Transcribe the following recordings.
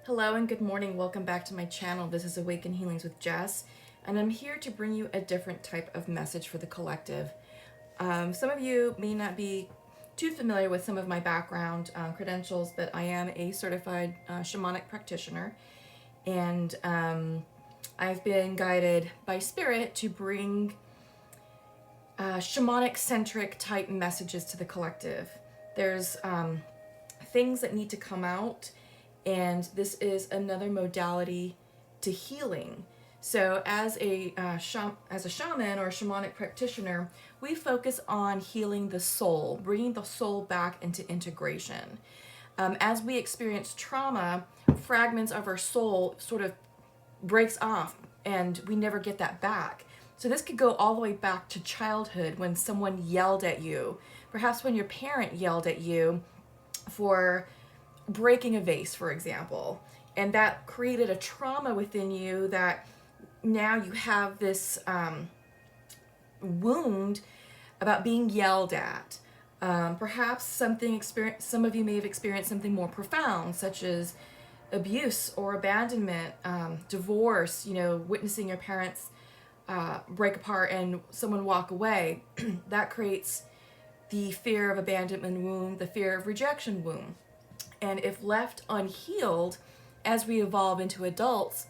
Hello and good morning. Welcome back to my channel. This is Awaken Healings with Jess, and I'm here to bring you a different type of message for the collective. Some of you may not be too familiar with some of my background credentials, but I am a certified shamanic practitioner, and I've been guided by spirit to bring shamanic-centric type messages to the collective. There's things that need to come out, and this is another modality to healing. So as a shaman or a shamanic practitioner, we focus on healing the soul, bringing the soul back into integration. As we experience trauma, fragments of our soul sort of breaks off and we never get that back. So this could go all the way back to childhood when someone yelled at you, perhaps when your parent yelled at you for breaking a vase, for example, and that created a trauma within you that now you have this wound about being yelled at. Perhaps some of you may have experienced something more profound, such as abuse or abandonment, divorce, witnessing your parents break apart and someone walk away. That creates the fear of abandonment wound, the fear of rejection wound. And if left unhealed, as we evolve into adults,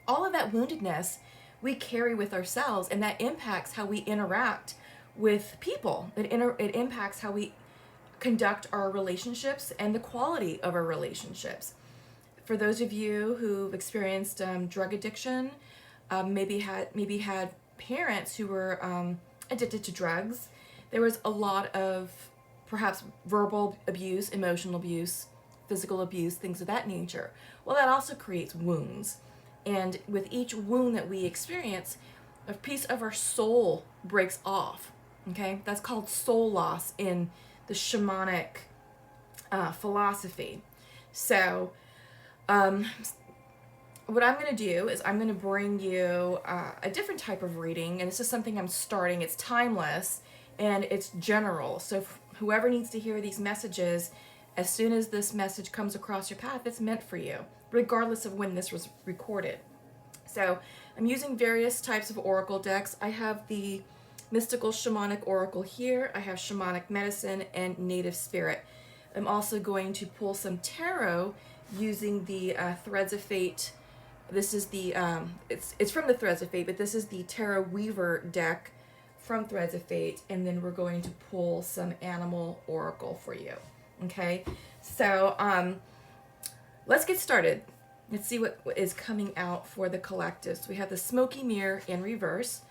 all of that woundedness we carry with ourselves, and that impacts how we interact with people. It impacts how we conduct our relationships and the quality of our relationships. For those of you who've experienced drug addiction, maybe had parents who were addicted to drugs, there was a lot of perhaps verbal abuse, emotional abuse, physical abuse, things of that nature. Well, that also creates wounds. And with each wound that we experience, a piece of our soul breaks off. Okay? That's called soul loss in the shamanic philosophy. So, what I'm going to do is I'm going to bring you a different type of reading, and this is something I'm starting. It's timeless and it's general. So whoever needs to hear these messages, as soon as this message comes across your path, it's meant for you, regardless of when this was recorded. So I'm using various types of oracle decks. I have the mystical shamanic oracle here. I have shamanic medicine and native spirit. I'm also going to pull some tarot using the Threads of Fate. This is the it's from the Threads of Fate, but this is the Tarot Weaver deck from Threads of Fate, and then we're going to pull some animal oracle for you. Okay, so let's get started. Let's see what is coming out for the collective. So we have the Smoky mirror in reverse.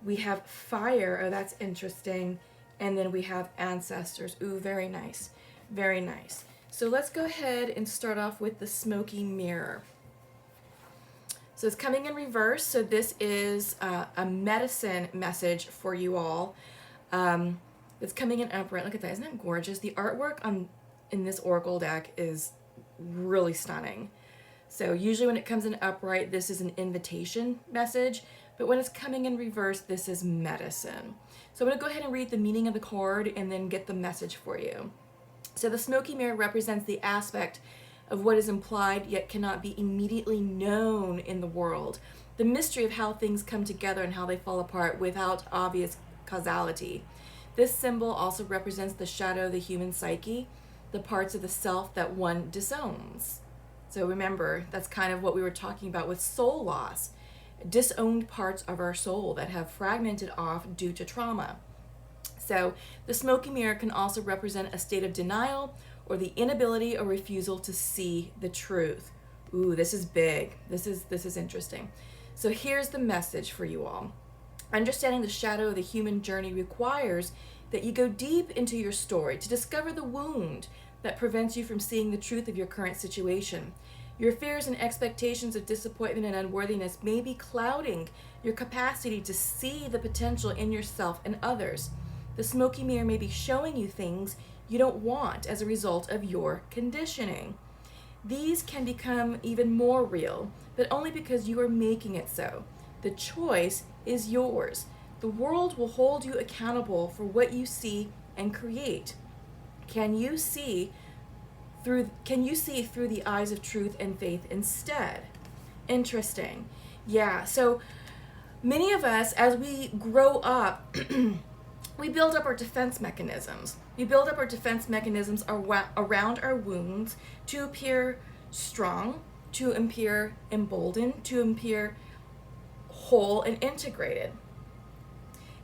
We have fire. Oh, that's interesting. And then we have ancestors. Ooh, very nice. Very nice. So let's go ahead and start off with the Smoky mirror. So it's coming in reverse. So this is a medicine message for you all. It's coming in upright. Look at that. Isn't that gorgeous? The artwork in this oracle deck is really stunning. So usually when it comes in upright, this is an invitation message. But when it's coming in reverse, this is medicine. So I'm going to go ahead and read the meaning of the card and then get the message for you. So the Smoky mirror represents the aspect of what is implied yet cannot be immediately known in the world. The mystery of how things come together and how they fall apart without obvious causality. This symbol also represents the shadow of the human psyche, the parts of the self that one disowns. So remember, that's kind of what we were talking about with soul loss. Disowned parts of our soul that have fragmented off due to trauma. So the Smoky mirror can also represent a state of denial or the inability or refusal to see the truth. Ooh, this is big. This is interesting. So here's the message for you all. Understanding the shadow of the human journey requires that you go deep into your story to discover the wound that prevents you from seeing the truth of your current situation. Your fears and expectations of disappointment and unworthiness may be clouding your capacity to see the potential in yourself and others. The Smoky mirror may be showing you things you don't want as a result of your conditioning. These can become even more real, but only because you are making it so. The choice is yours. The world will hold you accountable for what you see and create. Can you see can you see through the eyes of truth and faith instead? Interesting. Yeah, so many of us, as we grow up, we build up our defense mechanisms. We build up our defense mechanisms around our wounds to appear strong, to appear emboldened, to appear whole and integrated.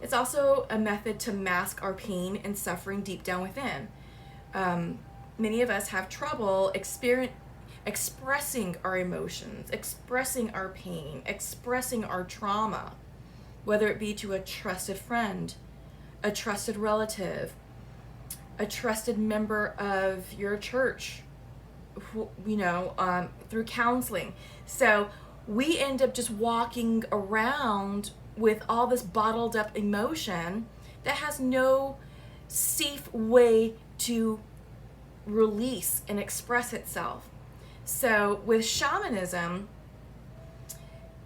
It's also a method to mask our pain and suffering deep down within. Many of us have trouble expressing our emotions, expressing our pain, expressing our trauma, whether it be to a trusted friend, a trusted relative, a trusted member of your church, through counseling. So we end up just walking around with all this bottled up emotion that has no safe way to release and express itself. So with shamanism,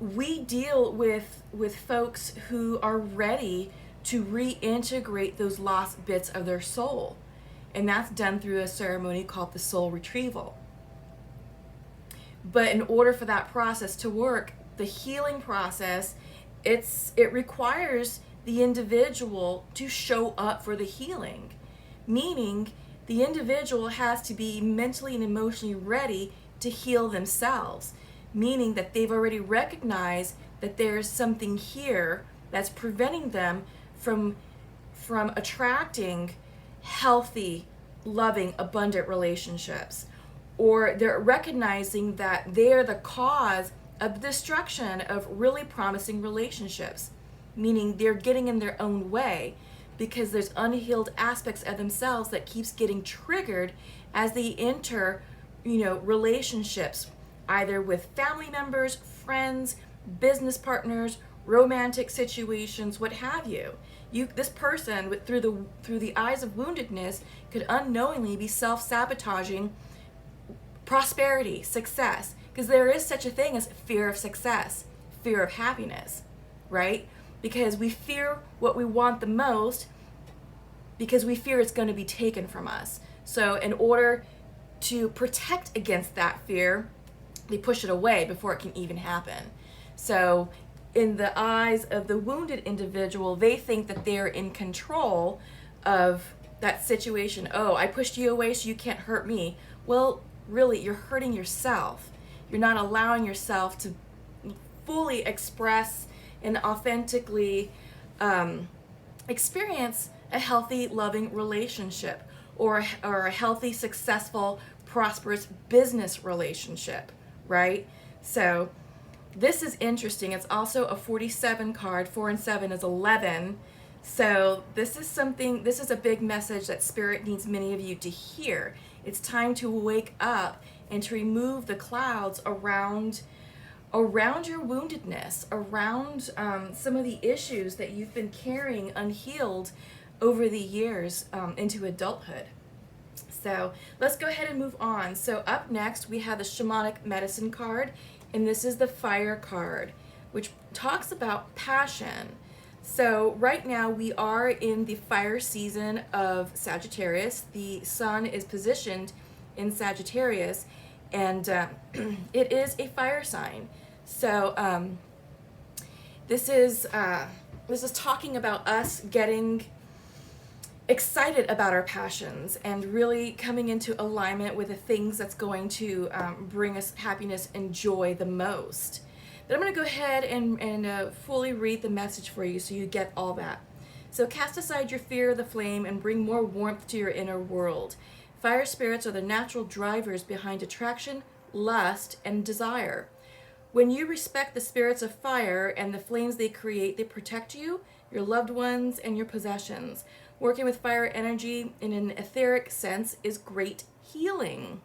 we deal with folks who are ready to reintegrate those lost bits of their soul. And that's done through a ceremony called the soul retrieval. But in order for that process to work, the healing process, it requires the individual to show up for the healing. Meaning, the individual has to be mentally and emotionally ready to heal themselves. Meaning that they've already recognized that there's something here that's preventing them from attracting healthy, loving, abundant relationships. Or they're recognizing that they're the cause of the destruction of really promising relationships. Meaning they're getting in their own way because there's unhealed aspects of themselves that keeps getting triggered as they enter, relationships, either with family members, friends, business partners, romantic situations, what have you. This person, through the eyes of woundedness, could unknowingly be self-sabotaging prosperity, success, because there is such a thing as fear of success, fear of happiness, right? Because we fear what we want the most because we fear it's going to be taken from us. So in order to protect against that fear, they push it away before it can even happen. So in the eyes of the wounded individual, they think that they're in control of that situation. Oh, I pushed you away so you can't hurt me. Well, really, you're hurting yourself. You're not allowing yourself to fully express and authentically experience a healthy, loving relationship or a healthy, successful, prosperous business relationship, right? So this is interesting. It's also a 47 card. 4 and 7 is 11. So this is a big message that Spirit needs many of you to hear. It's time to wake up and to remove the clouds around your woundedness, around some of the issues that you've been carrying unhealed over the years into adulthood. So let's go ahead and move on. So up next we have the Shamanic Medicine card, and this is the Fire card, which talks about passion. So right now we are in the fire season of Sagittarius. The sun is positioned in Sagittarius, and it is a fire sign. So this is talking about us getting excited about our passions and really coming into alignment with the things that's going to bring us happiness and joy the most. But I'm going to go ahead and fully read the message for you so you get all that. So cast aside your fear of the flame and bring more warmth to your inner world. Fire spirits are the natural drivers behind attraction, lust, and desire. When you respect the spirits of fire and the flames they create, they protect you, your loved ones, and your possessions. Working with fire energy in an etheric sense is great healing.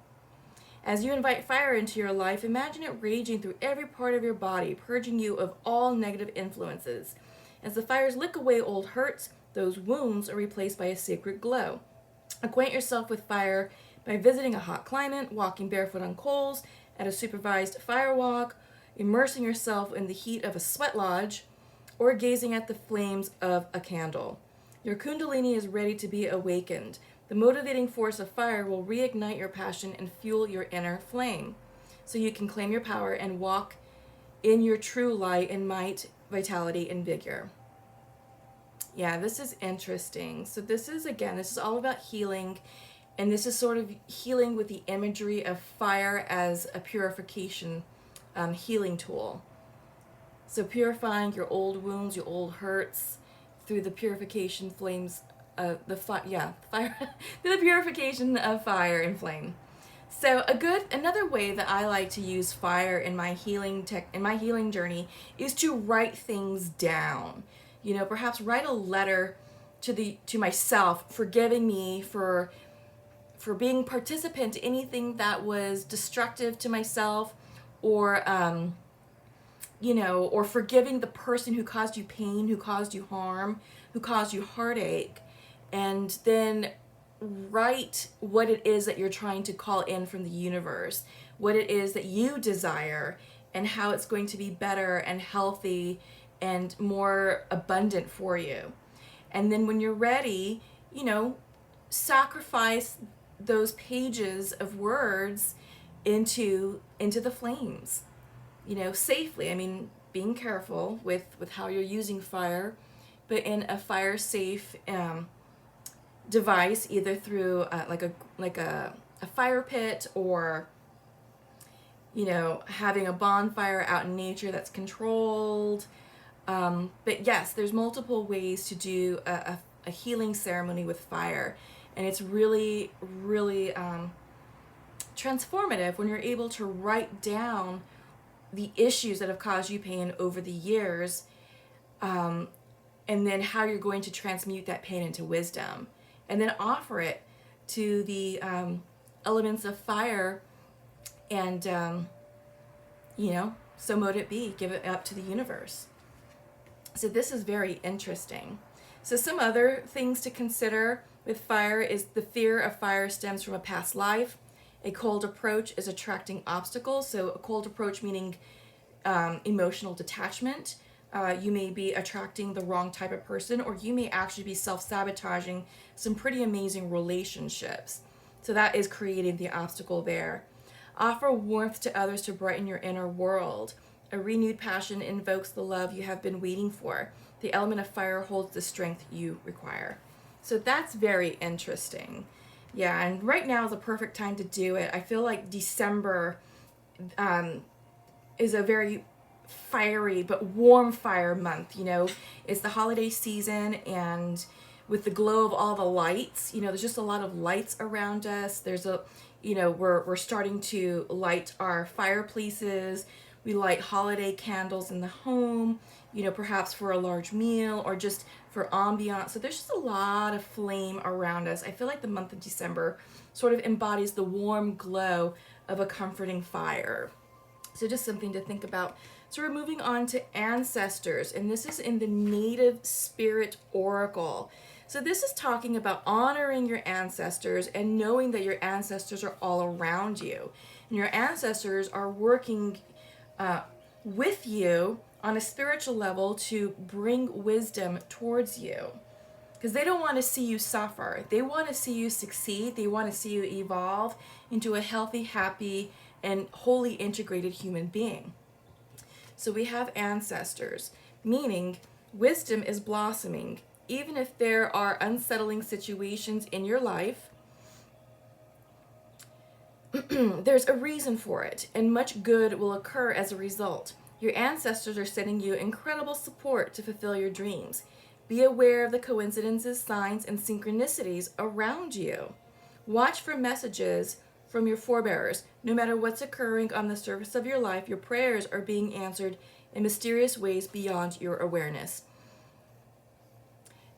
As you invite fire into your life, imagine it raging through every part of your body, purging you of all negative influences. As the fires lick away old hurts, those wounds are replaced by a sacred glow. Acquaint yourself with fire by visiting a hot climate, walking barefoot on coals, at a supervised fire walk, immersing yourself in the heat of a sweat lodge, or gazing at the flames of a candle. Your kundalini is ready to be awakened. The motivating force of fire will reignite your passion and fuel your inner flame, so you can claim your power and walk in your true light and might, vitality, and vigor. Yeah, this is interesting. So this is all about healing, and this is sort of healing with the imagery of fire as a purification healing tool. So purifying your old wounds, your old hurts through the purification flames of fire through the purification of fire and flame. So another way that I like to use fire in my healing journey is to write things down. Perhaps write a letter to myself, forgiving me for being participant in anything that was destructive to myself, or or forgiving the person who caused you pain, who caused you harm, who caused you heartache, and then write what it is that you're trying to call in from the universe, what it is that you desire, and how it's going to be better and healthy and more abundant for you. And then when you're ready, sacrifice those pages of words into the flames, safely. I mean, being careful with how you're using fire, but in a fire safe device, either through like a fire pit, or having a bonfire out in nature that's controlled. But yes, there's multiple ways to do a healing ceremony with fire, and it's really, really transformative when you're able to write down the issues that have caused you pain over the years, and then how you're going to transmute that pain into wisdom, and then offer it to the elements of fire, and so mote it be. Give it up to the universe. So this is very interesting. So some other things to consider with fire is the fear of fire stems from a past life. A cold approach is attracting obstacles. So a cold approach meaning emotional detachment. You may be attracting the wrong type of person, or you may actually be self-sabotaging some pretty amazing relationships. So that is creating the obstacle there. Offer warmth to others to brighten your inner world. A renewed passion invokes the love you have been waiting for. The element of fire holds the strength you require. So that's very interesting. Yeah, and right now is a perfect time to do it. I feel like December is a very fiery but warm fire month. It's the holiday season, and with the glow of all the lights, there's just a lot of lights around us. There's we're starting to light our fireplaces. We light holiday candles in the home, perhaps for a large meal or just for ambiance. So there's just a lot of flame around us. I feel like the month of December sort of embodies the warm glow of a comforting fire. So just something to think about. So we're moving on to ancestors, and this is in the Native Spirit Oracle. So this is talking about honoring your ancestors and knowing that your ancestors are all around you. And your ancestors are working with you on a spiritual level to bring wisdom towards you, because they don't want to see you suffer. They want to see you succeed. They want to see you evolve into a healthy, happy, and wholly integrated human being. So we have ancestors, meaning wisdom is blossoming. Even if there are unsettling situations in your life, there's a reason for it, and much good will occur as a result. Your ancestors are sending you incredible support to fulfill your dreams. Be aware of the coincidences, signs, and synchronicities around you. Watch for messages from your forebears. No matter what's occurring on the surface of your life, your prayers are being answered in mysterious ways beyond your awareness.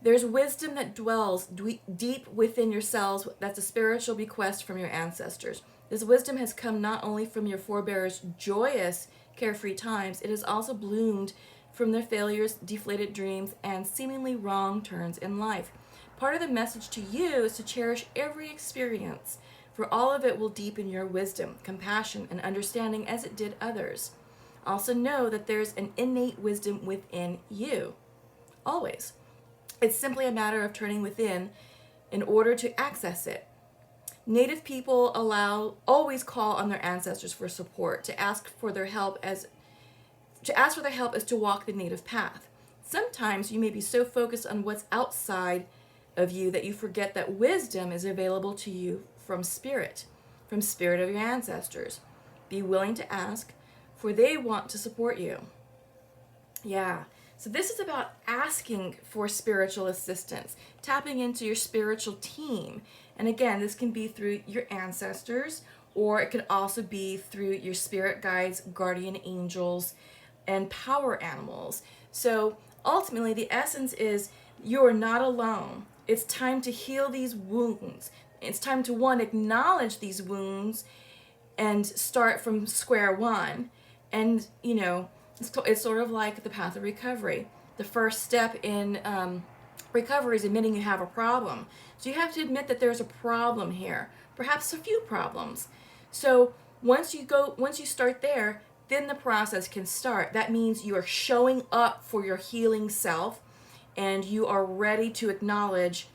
There's wisdom that dwells deep within yourselves. That's a spiritual bequest from your ancestors. This wisdom has come not only from your forebears' joyous, carefree times, it has also bloomed from their failures, deflated dreams, and seemingly wrong turns in life. Part of the message to you is to cherish every experience, for all of it will deepen your wisdom, compassion, and understanding as it did others. Also know that there's an innate wisdom within you, always. It's simply a matter of turning within in order to access it. Native people always call on their ancestors for support, to ask for their help as to walk the native path. Sometimes you may be so focused on what's outside of you that you forget that wisdom is available to you from spirit of your ancestors. Be willing to ask, for they want to support you. Yeah. So this is about asking for spiritual assistance, tapping into your spiritual team. And again, this can be through your ancestors, or it could also be through your spirit guides, guardian angels, and power animals. So ultimately, the essence is you are not alone. It's time to heal these wounds. It's time to, one, acknowledge these wounds and start from square one. And, you know, it's sort of like the path of recovery. The first step in recovery is admitting you have a problem. So you have to admit that there's a problem here, perhaps a few problems. So once you start there, then the process can start. That means you are showing up for your healing self, and you are ready to acknowledge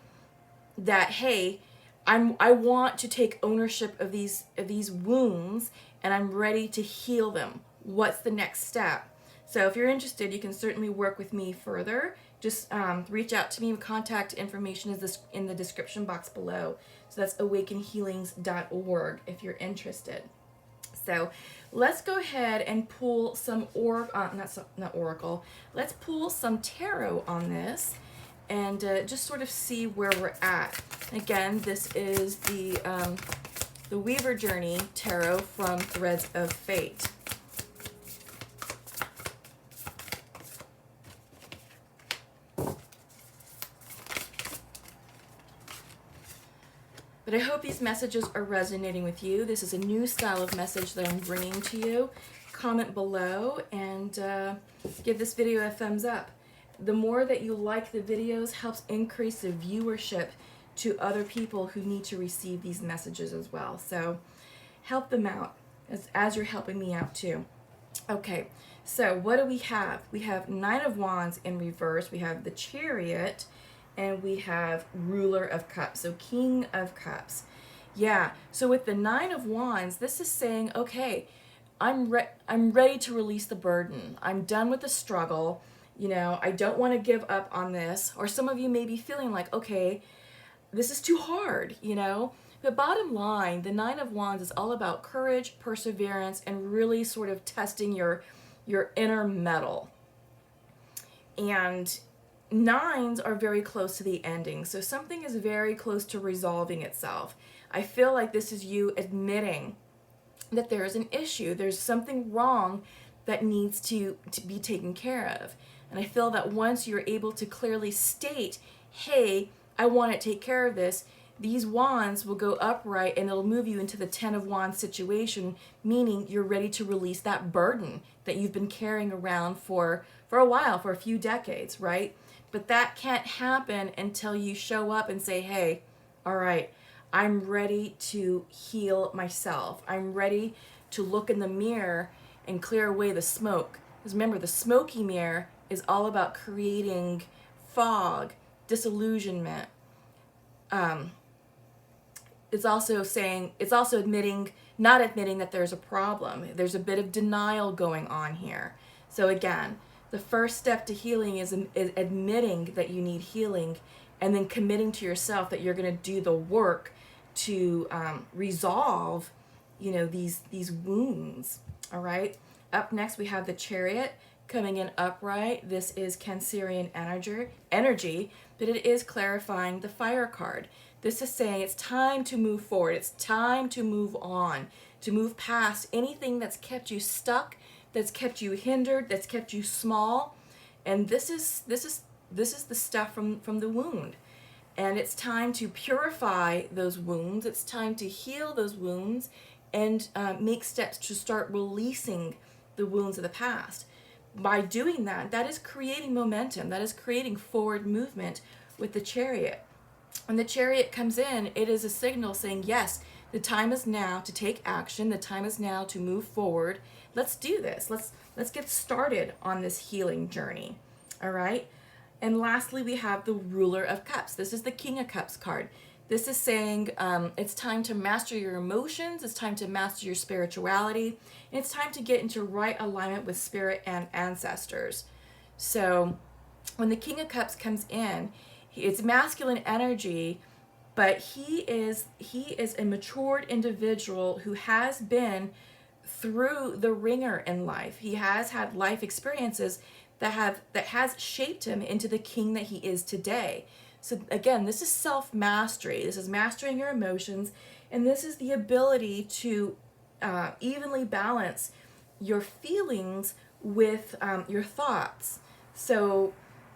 that, hey, I want to take ownership of these wounds, and I'm ready to heal them. What's the next step? So if you're interested, you can certainly work with me further. Just reach out to me. Contact information is in the description box below. So that's awakenhealings.org if you're interested. So let's go ahead and pull some not oracle. Let's pull some tarot on this, and just sort of see where we're at. Again, this is the Weaver Journey Tarot from Threads of Fate. But I hope these messages are resonating with you. This is a new style of message that I'm bringing to you. Comment below and give this video a thumbs up. The more that you like the videos helps increase the viewership to other people who need to receive these messages as well. So help them out as you're helping me out too. Okay, so what do we have? We have Nine of Wands in reverse. We have the Chariot. And we have Ruler of Cups, so King of Cups. Yeah, so with the Nine of Wands, this is saying, okay, I'm ready to release the burden. I'm done with the struggle. You know, I don't want to give up on this. Or some of you may be feeling like, okay, this is too hard, you know. But bottom line, the Nine of Wands is all about courage, perseverance, and really sort of testing your inner mettle. And nines are very close to the ending, so something is very close to resolving itself. I feel like this is you admitting that there's an issue, there's something wrong that needs to be taken care of. And I feel that once you're able to clearly state, hey, I want to take care of this, these wands will go upright and it'll move you into the Ten of Wands situation, meaning you're ready to release that burden that you've been carrying around for a while, for a few decades, right? But that can't happen until you show up and say, hey, all right, I'm ready to heal myself. I'm ready to look in the mirror and clear away the smoke. Because remember, the smoky mirror is all about creating fog, disillusionment. It's also not admitting that there's a problem. There's a bit of denial going on here. So again, the first step to healing is admitting that you need healing, and then committing to yourself that you're going to do the work to resolve, you know, these wounds. All right. Up next, we have the Chariot coming in upright. This is Cancerian energy, but it is clarifying the Fire card. This is saying it's time to move forward. It's time to move on, to move past anything that's kept you stuck, that's kept you hindered, that's kept you small. And this is the stuff from the wound. And it's time to purify those wounds. It's time to heal those wounds and make steps to start releasing the wounds of the past. By doing that, that is creating momentum. That is creating forward movement with the Chariot. When the Chariot comes in, it is a signal saying, yes, the time is now to take action. The time is now to move forward. Let's do this. Let's get started on this healing journey. All right. And lastly, we have the Ruler of Cups. This is the King of Cups card. This is saying it's time to master your emotions, it's time to master your spirituality, and it's time to get into right alignment with spirit and ancestors. So when the King of Cups comes in, it's masculine energy, but he is a matured individual who has been through the ringer in life. He has had life experiences that has shaped him into the king that he is today. So again, this is self-mastery. This is mastering your emotions, and this is the ability to evenly balance your feelings with your thoughts. So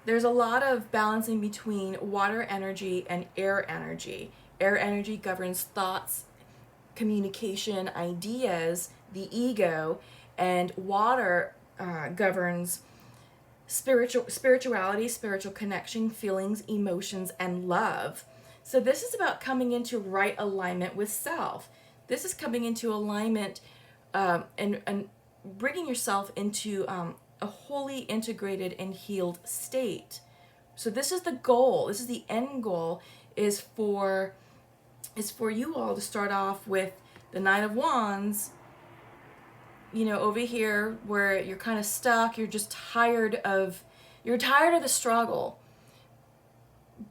there's a lot of balancing between water energy and air energy. Air energy governs thoughts, communication, ideas, the ego, and water governs spirituality, spiritual connection, feelings, emotions, and love. So this is about coming into right alignment with self. This is coming into alignment and bringing yourself into a wholly integrated and healed state. So this is the goal. This is the end goal, is for you all to start off with the Nine of Wands, over here where you're kind of stuck, you're tired of the struggle.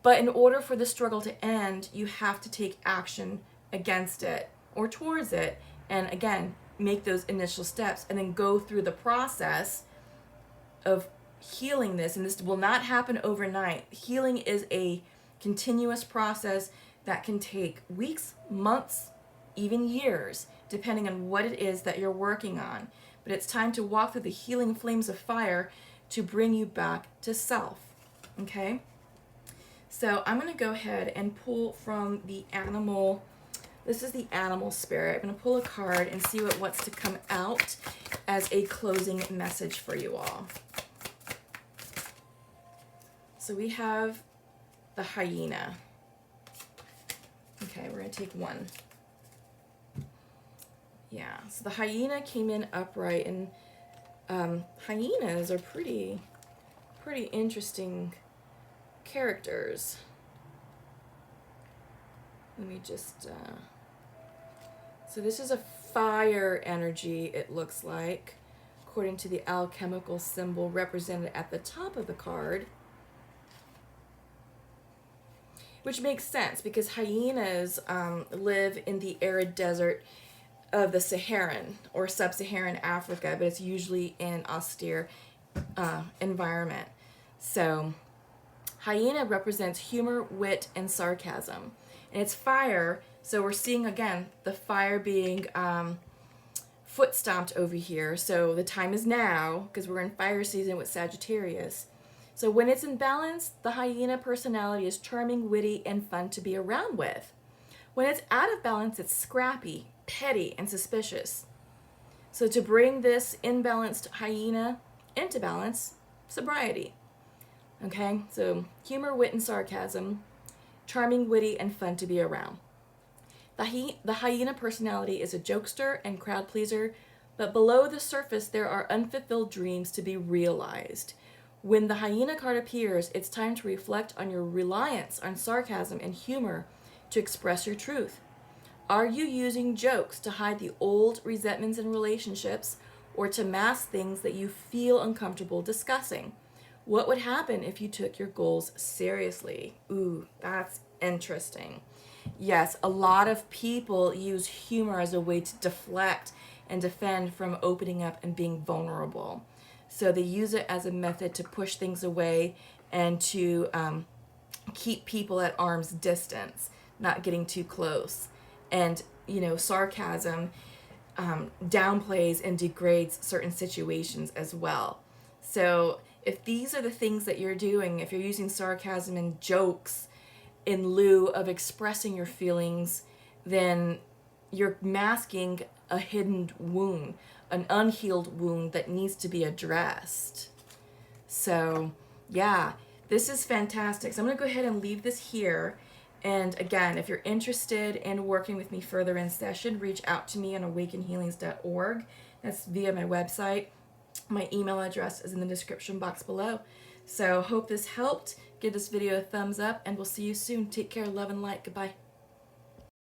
But in order for the struggle to end, you have to take action against it or towards it. And again, make those initial steps and then go through the process of healing this. And this will not happen overnight. Healing is a continuous process that can take weeks, months, even years, depending on what it is that you're working on. But it's time to walk through the healing flames of fire to bring you back to self. Okay? So I'm going to go ahead and pull from the animal. This is the animal spirit. I'm going to pull a card and see what wants to come out as a closing message for you all. So we have the hyena. Okay, we're going to take one. Yeah, so the hyena came in upright, and hyenas are pretty interesting characters. Let me just, so this is a fire energy, it looks like, according to the alchemical symbol represented at the top of the card. Which makes sense, because hyenas live in the arid desert of the Saharan or sub-Saharan Africa, but it's usually in austere environment. So hyena represents humor, wit, and sarcasm. And it's fire, so we're seeing, again, the fire being foot stomped over here. So the time is now, because we're in fire season with Sagittarius. So when it's in balance, the hyena personality is charming, witty, and fun to be around with. When it's out of balance, it's scrappy, petty, and suspicious. So to bring this imbalanced hyena into balance, sobriety. Okay, so humor, wit, and sarcasm, charming, witty, and fun to be around. The hyena personality is a jokester and crowd pleaser, but below the surface there are unfulfilled dreams to be realized. When the hyena card appears, it's time to reflect on your reliance on sarcasm and humor to express your truth. Are you using jokes to hide the old resentments in relationships, or to mask things that you feel uncomfortable discussing? What would happen if you took your goals seriously? Ooh, that's interesting. Yes, a lot of people use humor as a way to deflect and defend from opening up and being vulnerable. So they use it as a method to push things away and to keep people at arm's distance, not getting too close. And, sarcasm downplays and degrades certain situations as well. So if these are the things that you're doing, if you're using sarcasm and jokes in lieu of expressing your feelings, then you're masking a hidden wound, an unhealed wound that needs to be addressed. So, yeah, this is fantastic. So I'm going to go ahead and leave this here. And again, if you're interested in working with me further in session, reach out to me on awakenhealings.org. That's via my website. My email address is in the description box below. So hope this helped. Give this video a thumbs up, and we'll see you soon. Take care, love and light. Goodbye.